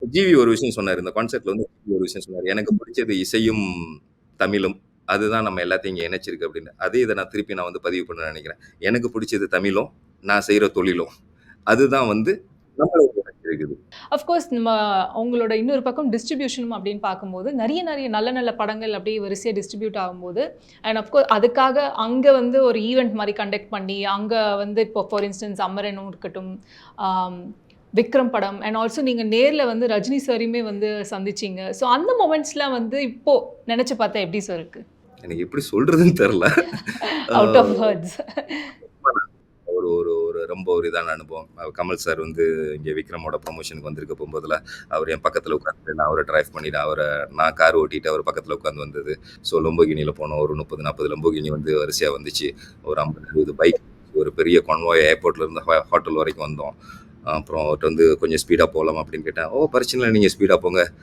GV ஒரு விஷயம் சொன்னாரு. இந்த கான்செர்ட்ல வந்து ஜிவி ஒரு விஷயம் சொன்னாரு. "எனக்கு பிடிச்சது இசையும், தமிழும். அதுதான் நம்ம எல்லாத்தையும் இங்க இணைச்சிருக்கு" அப்படின்னு. அதே இத நான் திருப்பி வந்து பதிவு பண்ண நெனைக்கிறேன். எனக்கு பிடிச்சது தமிழும், நான் செய்ற தொழிலும். அதுதான் வந்து நம்மள இங்க இணைச்சிருக்குது. அஃப்கோர்ஸ் நம்ம உங்களோட இன்னொரு பக்கம் டிஸ்ட்ரிபியூஷன் அப்படின்னு பார்க்கும்போது, நெறைய நல்ல நல்ல படங்கள் அப்படியே வரிசையா டிஸ்ட்ரிபியூட் ஆகும்போது, அண்ட் அஃப்கோர்ஸ் அதுக்காக அங்க வந்து ஒரு ஈவென்ட் மாரி கண்டக்ட் பண்ணி, அங்க வந்து இப்போ ஃபார் இன்ஸ்டன்ஸ் அமரனும் இருக்கட்டும், ஆம் விக்ரம் படம் அண்ட் ஆல்சோ நீங்க நேர்ல வந்து ரஜினி சாரையுமே வந்து சந்திச்சீங்க. ஸோ அந்த மொமெண்ட்ஸ்லாம் வந்து இப்போ நெனச்சு பார்த்தா எப்படி சார் இருக்கு? எனக்கு எப்படி சொல்றதுன்னு தெரியல. ஆ அவுட் ஆஃப் வேர்ட்ஸ். ஒரு ஒரு ஒரு ரொம்ப ஒரு இதான அனுபவம். கமல் சார் வந்து இங்க விக்ரமோட ப்ரமோஷனுக்கு வந்திருக்க போம்போதுல, அவரு என் பக்கத்துல உட்கார்ந்துட்டு நான் அவர டிரைவ் பண்ணிட்டு நான் கார் ஓட்டிட்டு அவர் பக்கத்துல உட்கார்ந்து வந்தது. ஸோ லம்போகினில போனோம். ஒரு 30, 40 லம்போகினி வந்து வரிசையா வந்துச்சு. ஒரு 50, 60 பைக் ஒரு பெரிய கான்வாய் ஏர்போர்ட்ல இருந்து ஹோட்டல் வரைக்கும் வந்தோம். அப்புறம் அவர்ட்ட வந்து "கொஞ்சம் ஸ்பீடா போலாமா?" அப்படின்னு கேட்டேன். "ஓ! பிரச்சனை இல்ல. நீங்க ஸ்பீடா போங்க."